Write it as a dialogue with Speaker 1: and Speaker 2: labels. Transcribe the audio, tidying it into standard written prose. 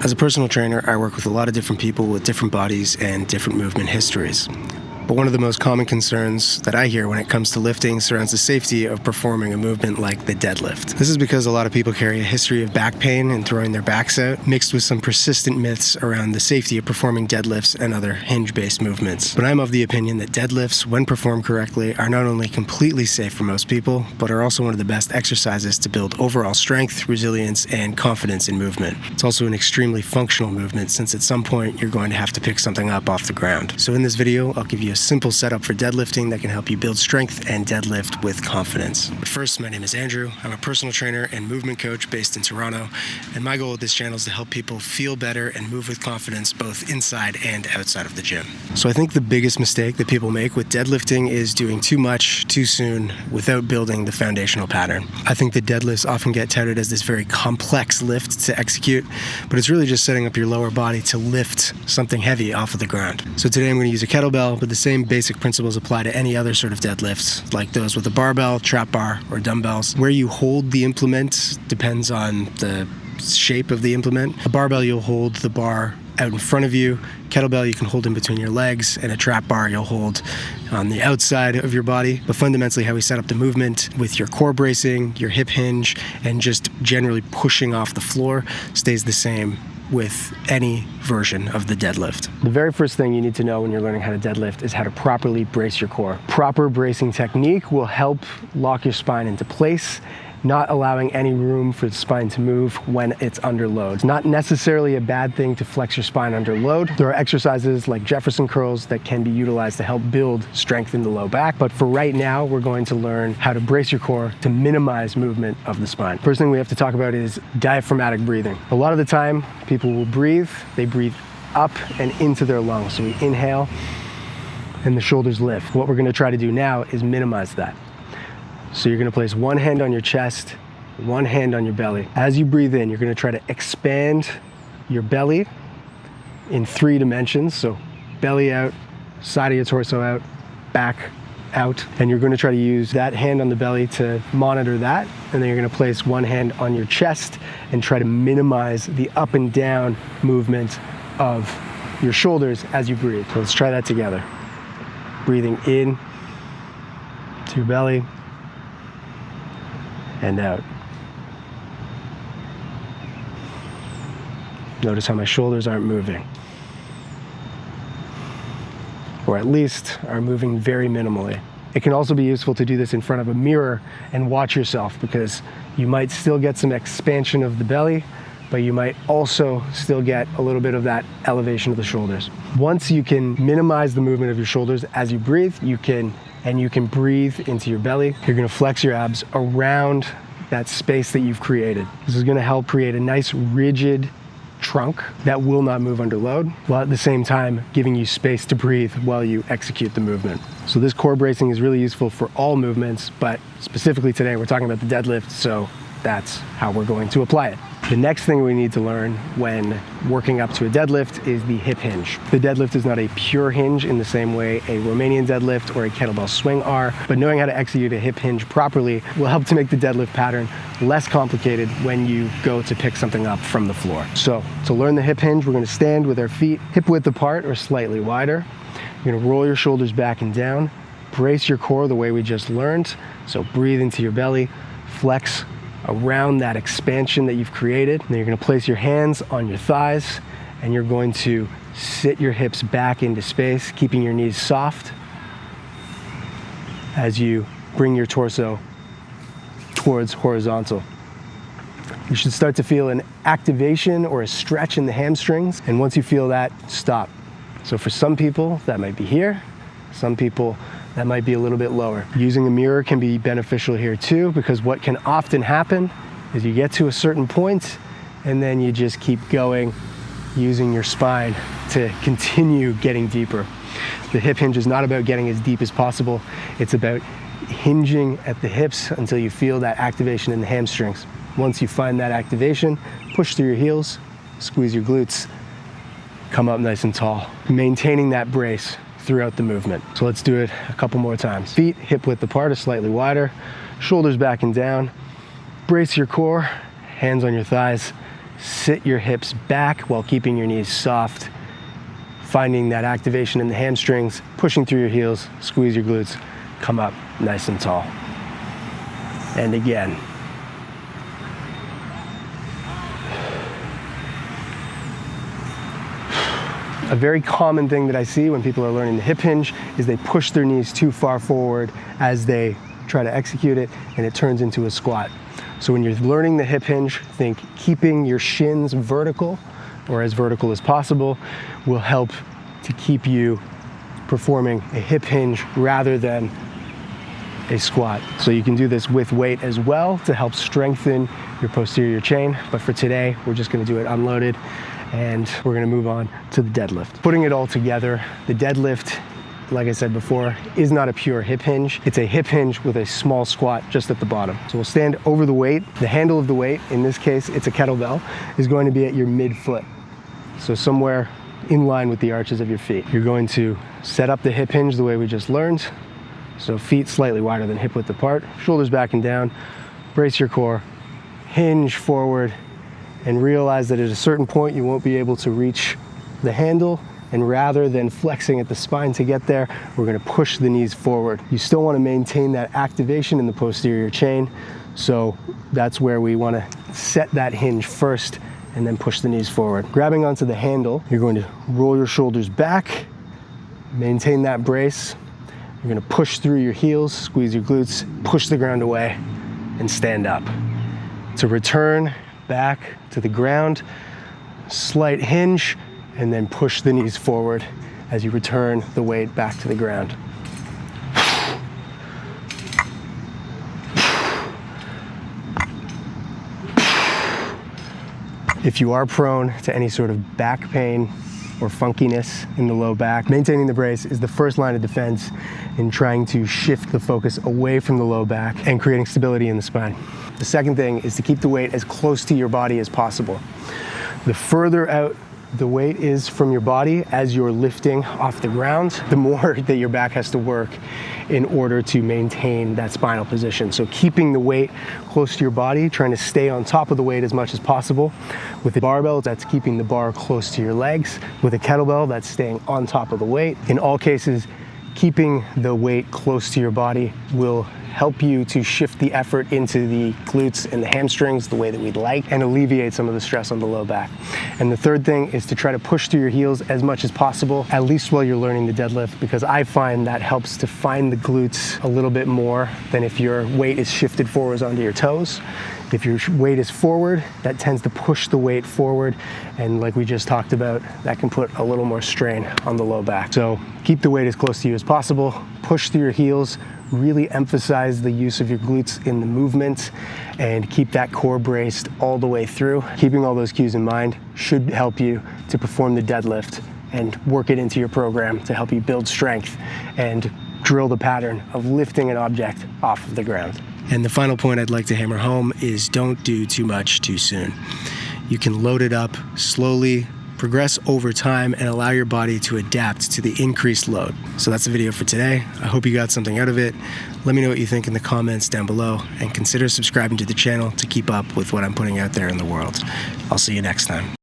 Speaker 1: As a personal trainer, I work with a lot of different people with different bodies and different movement histories. But one of the most common concerns that I hear when it comes to lifting surrounds the safety of performing a movement like the deadlift. This is because a lot of people carry a history of back pain and throwing their backs out, mixed with some persistent myths around the safety of performing deadlifts and other hinge-based movements. But I'm of the opinion that deadlifts, when performed correctly, are not only completely safe for most people, but are also one of the best exercises to build overall strength, resilience, and confidence in movement. It's also an extremely functional movement, since at some point you're going to have to pick something up off the ground. So in this video, I'll give you a simple setup for deadlifting that can help you build strength and deadlift with confidence. But first, my name is Andrew. I'm a personal trainer and movement coach based in Toronto, and my goal with this channel is to help people feel better and move with confidence both inside and outside of the gym. So I think the biggest mistake that people make with deadlifting is doing too much too soon without building the foundational pattern. I think that deadlifts often get touted as this very complex lift to execute, but it's really just setting up your lower body to lift something heavy off of the ground. So today I'm going to use a kettlebell, but the same basic principles apply to any other sort of deadlift, like those with a barbell, trap bar, or dumbbells. Where you hold the implement depends on the shape of the implement. A barbell, you'll hold the bar out in front of you. Kettlebell, you can hold in between your legs, and a trap bar you'll hold on the outside of your body. But fundamentally, how we set up the movement with your core bracing, your hip hinge, and just generally pushing off the floor stays the same with any version of the deadlift. The very first thing you need to know when you're learning how to deadlift is how to properly brace your core. Proper bracing technique will help lock your spine into place, not allowing any room for the spine to move when it's under load. It's not necessarily a bad thing to flex your spine under load. There are exercises like Jefferson curls that can be utilized to help build strength in the low back. But for right now, we're going to learn how to brace your core to minimize movement of the spine. First thing we have to talk about is diaphragmatic breathing. A lot of the time, people will breathe, they breathe up and into their lungs. So we inhale and the shoulders lift. What we're gonna try to do now is minimize that. So you're gonna place one hand on your chest, one hand on your belly. As you breathe in, you're gonna try to expand your belly in 3 dimensions. So belly out, side of your torso out, back out. And you're gonna try to use that hand on the belly to monitor that. And then you're gonna place one hand on your chest and try to minimize the up and down movement of your shoulders as you breathe. So let's try that together. Breathing in to your belly, and out. Notice how my shoulders aren't moving, or at least are moving very minimally. It can also be useful to do this in front of a mirror and watch yourself, because you might still get some expansion of the belly, but you might also still get a little bit of that elevation of the shoulders. Once you can minimize the movement of your shoulders as you breathe, you can breathe into your belly. You're gonna flex your abs around that space that you've created. This is gonna help create a nice rigid trunk that will not move under load, while at the same time giving you space to breathe while you execute the movement. So this core bracing is really useful for all movements, but specifically today we're talking about the deadlift, so that's how we're going to apply it. The next thing we need to learn when working up to a deadlift is the hip hinge. The deadlift is not a pure hinge in the same way a Romanian deadlift or a kettlebell swing are, but knowing how to execute a hip hinge properly will help to make the deadlift pattern less complicated when you go to pick something up from the floor. So to learn the hip hinge, we're gonna stand with our feet hip width apart or slightly wider. You're gonna roll your shoulders back and down, brace your core the way we just learned. So breathe into your belly, flex around that expansion that you've created. Then you're gonna place your hands on your thighs, and you're going to sit your hips back into space, keeping your knees soft as you bring your torso towards horizontal. You should start to feel an activation or a stretch in the hamstrings, and once you feel that, stop. So for some people, that might be here. Some people, that might be a little bit lower. Using a mirror can be beneficial here too, because what can often happen is you get to a certain point and then you just keep going, using your spine to continue getting deeper. The hip hinge is not about getting as deep as possible. It's about hinging at the hips until you feel that activation in the hamstrings. Once you find that activation, push through your heels, squeeze your glutes, come up nice and tall, maintaining that brace throughout the movement. So let's do it a couple more times. Feet hip width apart or slightly wider, shoulders back and down. Brace your core, hands on your thighs, sit your hips back while keeping your knees soft, finding that activation in the hamstrings, pushing through your heels, squeeze your glutes, come up nice and tall. And again. A very common thing that I see when people are learning the hip hinge is they push their knees too far forward as they try to execute it, and it turns into a squat. So when you're learning the hip hinge, think keeping your shins vertical or as vertical as possible will help to keep you performing a hip hinge rather than a squat. So you can do this with weight as well to help strengthen your posterior chain. But for today, we're just gonna do it unloaded, and we're gonna move on to the deadlift. Putting it all together, the deadlift, like I said before, is not a pure hip hinge. It's a hip hinge with a small squat just at the bottom. So we'll stand over the weight. The handle of the weight, in this case, it's a kettlebell, is going to be at your midfoot. So somewhere in line with the arches of your feet. You're going to set up the hip hinge the way we just learned. So feet slightly wider than hip width apart, shoulders back and down, brace your core, hinge forward, and realize that at a certain point you won't be able to reach the handle, and rather than flexing at the spine to get there, we're gonna push the knees forward. You still wanna maintain that activation in the posterior chain, so that's where we wanna set that hinge first and then push the knees forward. Grabbing onto the handle, you're going to roll your shoulders back, maintain that brace. You're gonna push through your heels, squeeze your glutes, push the ground away, and stand up. To return back to the ground, slight hinge, and then push the knees forward as you return the weight back to the ground. If you are prone to any sort of back pain or funkiness in the low back, maintaining the brace is the first line of defense in trying to shift the focus away from the low back and creating stability in the spine. The second thing is to keep the weight as close to your body as possible. The further out the weight is from your body as you're lifting off the ground, the more that your back has to work in order to maintain that spinal position. So keeping the weight close to your body, trying to stay on top of the weight as much as possible. With the barbell, that's keeping the bar close to your legs. With a kettlebell, that's staying on top of the weight. In all cases, keeping the weight close to your body will help you to shift the effort into the glutes and the hamstrings the way that we'd like, and alleviate some of the stress on the low back. And the third thing is to try to push through your heels as much as possible, at least while you're learning the deadlift, because I find that helps to find the glutes a little bit more than if your weight is shifted forwards onto your toes. If your weight is forward, that tends to push the weight forward, and like we just talked about, that can put a little more strain on the low back. So keep the weight as close to you as possible, push through your heels, really emphasize the use of your glutes in the movement, and keep that core braced all the way through. Keeping all those cues in mind should help you to perform the deadlift and work it into your program to help you build strength and drill the pattern of lifting an object off of the ground. And the final point I'd like to hammer home is don't do too much too soon. You can load it up slowly, progress over time, and allow your body to adapt to the increased load. So that's the video for today. I hope you got something out of it. Let me know what you think in the comments down below, and consider subscribing to the channel to keep up with what I'm putting out there in the world. I'll see you next time.